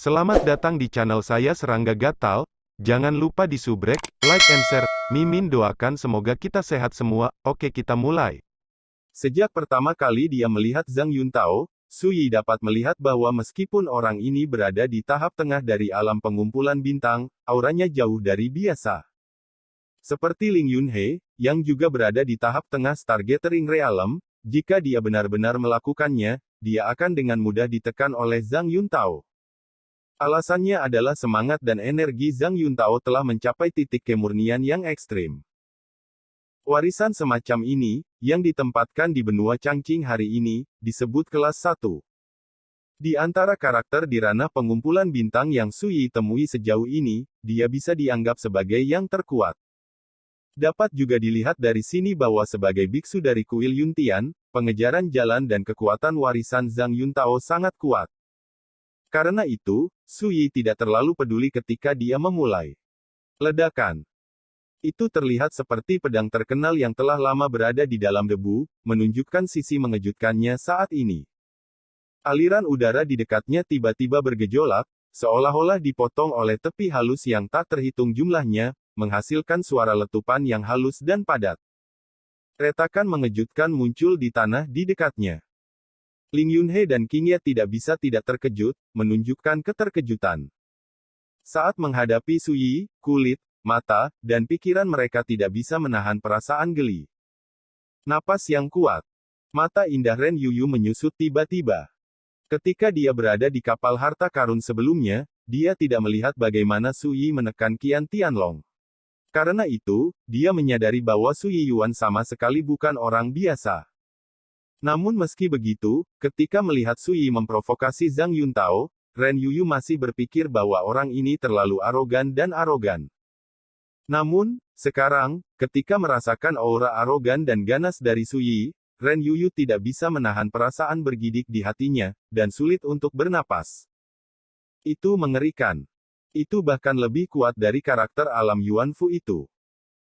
Selamat datang di channel saya Serangga Gatal. Jangan lupa di subrek, like and share. Mimin doakan semoga kita sehat semua. Oke, kita mulai. Sejak pertama kali dia melihat Zhang Yuntao, Su Yi dapat melihat bahwa meskipun orang ini berada di tahap tengah dari alam pengumpulan bintang, auranya jauh dari biasa. Seperti Ling Yunhe, yang juga berada di tahap tengah Stargathering Realm, jika dia benar-benar melakukannya, dia akan dengan mudah ditekan oleh Zhang Yuntao. Alasannya adalah semangat dan energi Zhang Yuntao telah mencapai titik kemurnian yang ekstrim. Warisan semacam ini, yang ditempatkan di benua Changqing hari ini, disebut kelas 1. Di antara karakter di ranah pengumpulan bintang yang Su Yi temui sejauh ini, dia bisa dianggap sebagai yang terkuat. Dapat juga dilihat dari sini bahwa sebagai biksu dari kuil Yuntian, pengejaran jalan dan kekuatan warisan Zhang Yuntao sangat kuat. Karena itu, Su Yi tidak terlalu peduli ketika dia memulai. Ledakan. Itu terlihat seperti pedang terkenal yang telah lama berada di dalam debu, menunjukkan sisi mengejutkannya saat ini. Aliran udara di dekatnya tiba-tiba bergejolak, seolah-olah dipotong oleh tepi halus yang tak terhitung jumlahnya, menghasilkan suara letupan yang halus dan padat. Retakan mengejutkan muncul di tanah di dekatnya. Ling Yunhe dan Qingye tidak bisa tidak terkejut, menunjukkan keterkejutan. Saat menghadapi Su Yi, kulit, mata, dan pikiran mereka tidak bisa menahan perasaan geli. Napas yang kuat. Mata indah Ren Yuyu menyusut tiba-tiba. Ketika dia berada di kapal harta karun sebelumnya, dia tidak melihat bagaimana Su Yi menekan Qian Tianlong. Karena itu, dia menyadari bahwa Su Yi Yuan sama sekali bukan orang biasa. Namun meski begitu, ketika melihat Su Yi memprovokasi Zhang Yuntao, Ren Yuyu masih berpikir bahwa orang ini terlalu arogan dan arogan. Namun, sekarang, ketika merasakan aura arogan dan ganas dari Su Yi, Ren Yuyu tidak bisa menahan perasaan bergidik di hatinya, dan sulit untuk bernapas. Itu mengerikan. Itu bahkan lebih kuat dari karakter alam Yuan Fu itu.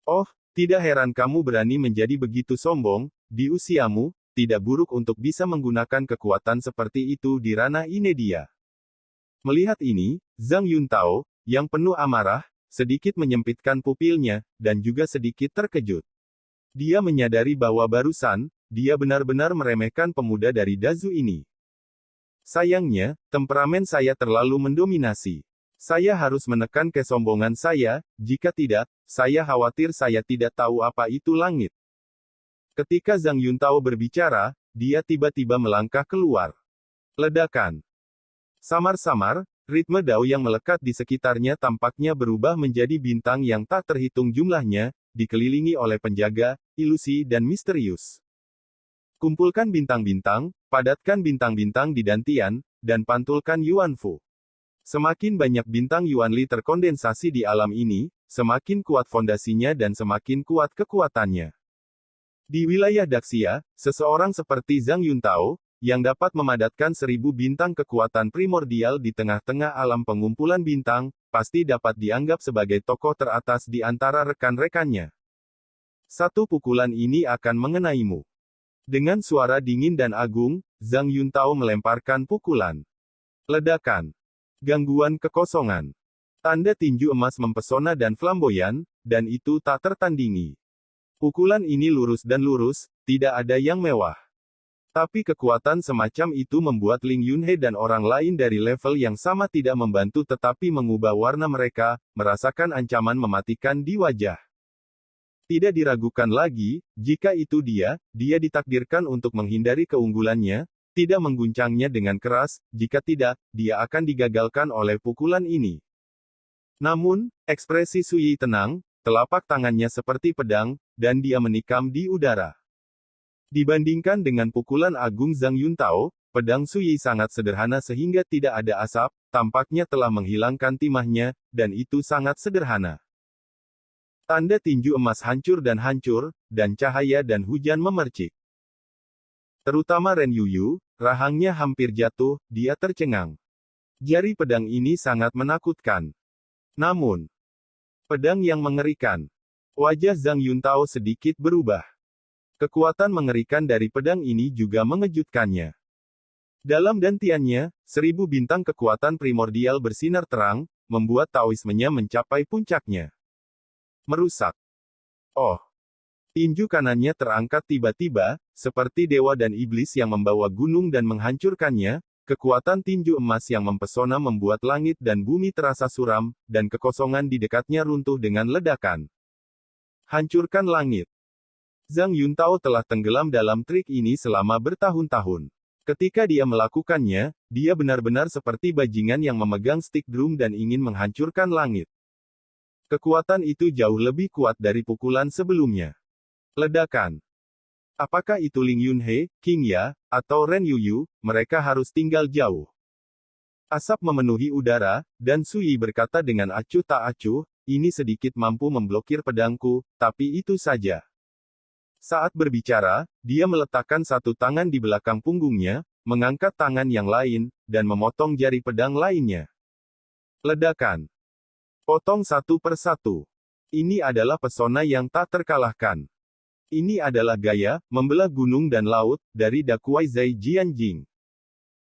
Oh, tidak heran kamu berani menjadi begitu sombong, di usiamu, tidak buruk untuk bisa menggunakan kekuatan seperti itu di ranah Inedia. Melihat ini, Zhang Yuntao, yang penuh amarah, sedikit menyempitkan pupilnya, dan juga sedikit terkejut. Dia menyadari bahwa barusan, dia benar-benar meremehkan pemuda dari Dazu ini. Sayangnya, temperamen saya terlalu mendominasi. Saya harus menekan kesombongan saya, jika tidak, saya khawatir saya tidak tahu apa itu langit. Ketika Zhang Yuntao berbicara, dia tiba-tiba melangkah keluar. Ledakan. Samar-samar, ritme dao yang melekat di sekitarnya tampaknya berubah menjadi bintang yang tak terhitung jumlahnya, dikelilingi oleh penjaga, ilusi dan misterius. Kumpulkan bintang-bintang, padatkan bintang-bintang di dantian, dan pantulkan Yuan Fu. Semakin banyak bintang Yuanli terkondensasi di alam ini, semakin kuat fondasinya dan semakin kuat kekuatannya. Di wilayah Daxia, seseorang seperti Zhang Yuntao, yang dapat memadatkan 1000 bintang kekuatan primordial di tengah-tengah alam pengumpulan bintang, pasti dapat dianggap sebagai tokoh teratas di antara rekan-rekannya. Satu pukulan ini akan mengenaimu. Dengan suara dingin dan agung, Zhang Yuntao melemparkan pukulan. Ledakan. Gangguan kekosongan. Tanda tinju emas mempesona dan flamboyan, dan itu tak tertandingi. Pukulan ini lurus dan lurus, tidak ada yang mewah. Tapi kekuatan semacam itu membuat Ling Yunhe dan orang lain dari level yang sama tidak membantu tetapi mengubah warna mereka, merasakan ancaman mematikan di wajah. Tidak diragukan lagi, jika itu dia ditakdirkan untuk menghindari keunggulannya, tidak mengguncangnya dengan keras, jika tidak, dia akan digagalkan oleh pukulan ini. Namun, ekspresi Su Yi tenang, telapak tangannya seperti pedang, dan dia menikam di udara. Dibandingkan dengan pukulan agung Zhang Yuntao, pedang Su Yi sangat sederhana sehingga tidak ada asap, tampaknya telah menghilangkan timahnya, dan itu sangat sederhana. Tanda tinju emas hancur, dan cahaya dan hujan memercik. Terutama Ren Yuyu, rahangnya hampir jatuh, dia tercengang. Jari pedang ini sangat menakutkan. Namun, pedang yang mengerikan. Wajah Zhang Yuntao sedikit berubah. Kekuatan mengerikan dari pedang ini juga mengejutkannya. Dalam dantiannya, 1000 bintang kekuatan primordial bersinar terang, membuat Taoismenya mencapai puncaknya. Merusak. Oh. Tinju kanannya terangkat tiba-tiba, seperti dewa dan iblis yang membawa gunung dan menghancurkannya. Kekuatan tinju emas yang mempesona membuat langit dan bumi terasa suram, dan kekosongan di dekatnya runtuh dengan ledakan. Hancurkan langit. Zhang Yuntao telah tenggelam dalam trik ini selama bertahun-tahun. Ketika dia melakukannya, dia benar-benar seperti bajingan yang memegang stik drum dan ingin menghancurkan langit. Kekuatan itu jauh lebih kuat dari pukulan sebelumnya. Ledakan. Apakah itu Ling Yunhe, King Ya, atau Ren Yuyu, mereka harus tinggal jauh. Asap memenuhi udara, dan Sui berkata dengan acuh tak acuh, ini sedikit mampu memblokir pedangku, tapi itu saja. Saat berbicara, dia meletakkan satu tangan di belakang punggungnya, mengangkat tangan yang lain, dan memotong jari pedang lainnya. Ledakan. Potong satu persatu. Ini adalah pesona yang tak terkalahkan. Ini adalah gaya, membelah gunung dan laut, dari Dakuai Zai Jianjing.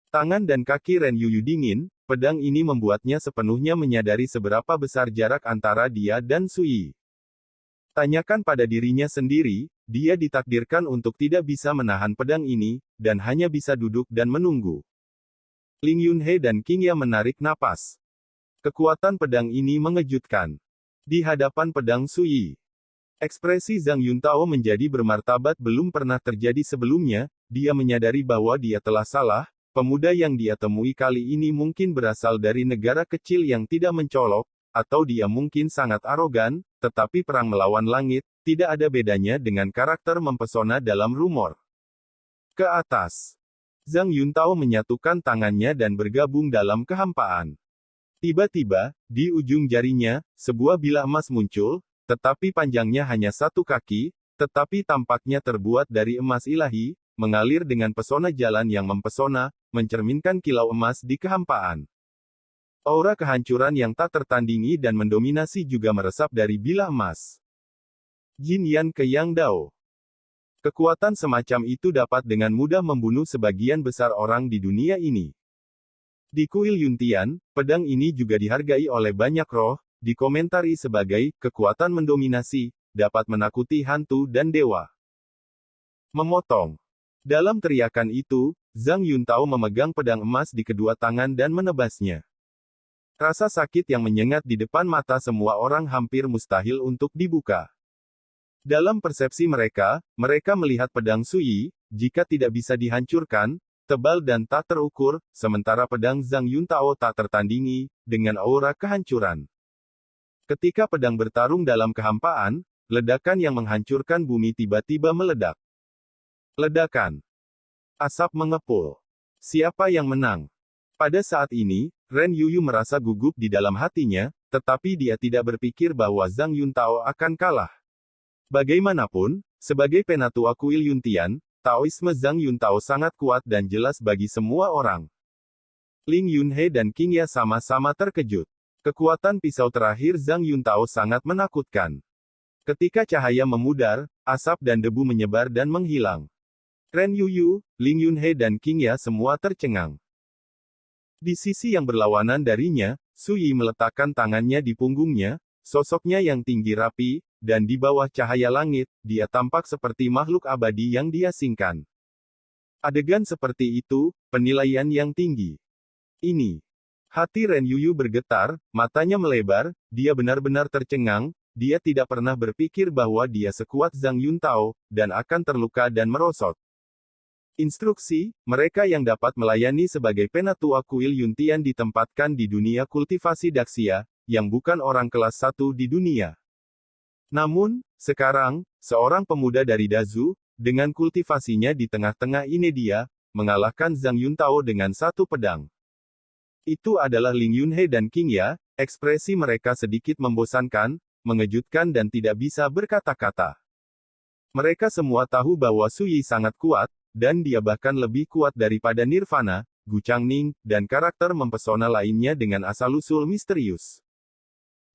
Tangan dan kaki Ren Yuyu dingin, pedang ini membuatnya sepenuhnya menyadari seberapa besar jarak antara dia dan Sui. Tanyakan pada dirinya sendiri, dia ditakdirkan untuk tidak bisa menahan pedang ini, dan hanya bisa duduk dan menunggu. Ling Yunhe dan King Ya menarik napas. Kekuatan pedang ini mengejutkan. Di hadapan pedang Sui, ekspresi Zhang Yuntao menjadi bermartabat belum pernah terjadi sebelumnya, dia menyadari bahwa dia telah salah, pemuda yang dia temui kali ini mungkin berasal dari negara kecil yang tidak mencolok, atau dia mungkin sangat arogan, tetapi perang melawan langit, tidak ada bedanya dengan karakter mempesona dalam rumor. Ke atas. Zhang Yuntao menyatukan tangannya dan bergabung dalam kehampaan. Tiba-tiba, di ujung jarinya, sebuah bilah emas muncul, tetapi panjangnya hanya satu kaki, tetapi tampaknya terbuat dari emas ilahi, mengalir dengan pesona jalan yang mempesona, mencerminkan kilau emas di kehampaan. Aura kehancuran yang tak tertandingi dan mendominasi juga meresap dari bilah emas. Jin Yan ke Yang Dao. Kekuatan semacam itu dapat dengan mudah membunuh sebagian besar orang di dunia ini. Di kuil Yuntian, pedang ini juga dihargai oleh banyak roh, dikomentari sebagai kekuatan mendominasi, dapat menakuti hantu dan dewa. Memotong. Dalam teriakan itu, Zhang Yuntao memegang pedang emas di kedua tangan dan menebasnya. Rasa sakit yang menyengat di depan mata semua orang hampir mustahil untuk dibuka. Dalam persepsi mereka, mereka melihat pedang Sui, jika tidak bisa dihancurkan, tebal dan tak terukur, sementara pedang Zhang Yuntao tak tertandingi, dengan aura kehancuran. Ketika pedang bertarung dalam kehampaan, ledakan yang menghancurkan bumi tiba-tiba meledak. Ledakan. Asap mengepul. Siapa yang menang? Pada saat ini, Ren Yuyu merasa gugup di dalam hatinya, tetapi dia tidak berpikir bahwa Zhang Yuntao akan kalah. Bagaimanapun, sebagai penatua kuil Yuntian, Taoisme Zhang Yuntao sangat kuat dan jelas bagi semua orang. Ling Yunhe dan King Ya sama-sama terkejut. Kekuatan pisau terakhir Zhang Yuntao sangat menakutkan. Ketika cahaya memudar, asap dan debu menyebar dan menghilang. Ren Yuyu, Ling Yunhe dan King Ya semua tercengang. Di sisi yang berlawanan darinya, Sui meletakkan tangannya di punggungnya, sosoknya yang tinggi rapi, dan di bawah cahaya langit, dia tampak seperti makhluk abadi yang diasingkan. Adegan seperti itu, penilaian yang tinggi. Ini. Hati Ren Yuyu bergetar, matanya melebar, dia benar-benar tercengang, dia tidak pernah berpikir bahwa dia sekuat Zhang Yuntao, dan akan terluka dan merosot. Instruksi, mereka yang dapat melayani sebagai penatua kuil Yuntian ditempatkan di dunia kultivasi Daxia, yang bukan orang kelas 1 di dunia. Namun, sekarang, seorang pemuda dari Dazu, dengan kultivasinya di tengah-tengah ini dia, mengalahkan Zhang Yuntao dengan satu pedang. Itu adalah Ling Yunhe dan King Ya, ekspresi mereka sedikit membosankan, mengejutkan dan tidak bisa berkata-kata. Mereka semua tahu bahwa Sui sangat kuat, dan dia bahkan lebih kuat daripada Nirvana, Gu Changning, dan karakter mempesona lainnya dengan asal-usul misterius.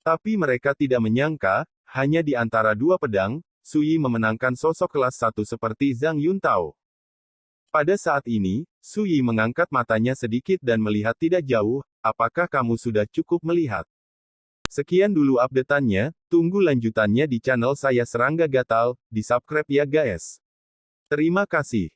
Tapi mereka tidak menyangka, hanya di antara dua pedang, Sui memenangkan sosok kelas 1 seperti Zhang Yuntao. Pada saat ini, Suyi mengangkat matanya sedikit dan melihat tidak jauh. Apakah kamu sudah cukup melihat? Sekian dulu update-annya, tunggu lanjutannya di channel saya Serangga Gatal, di subscribe ya guys. Terima kasih.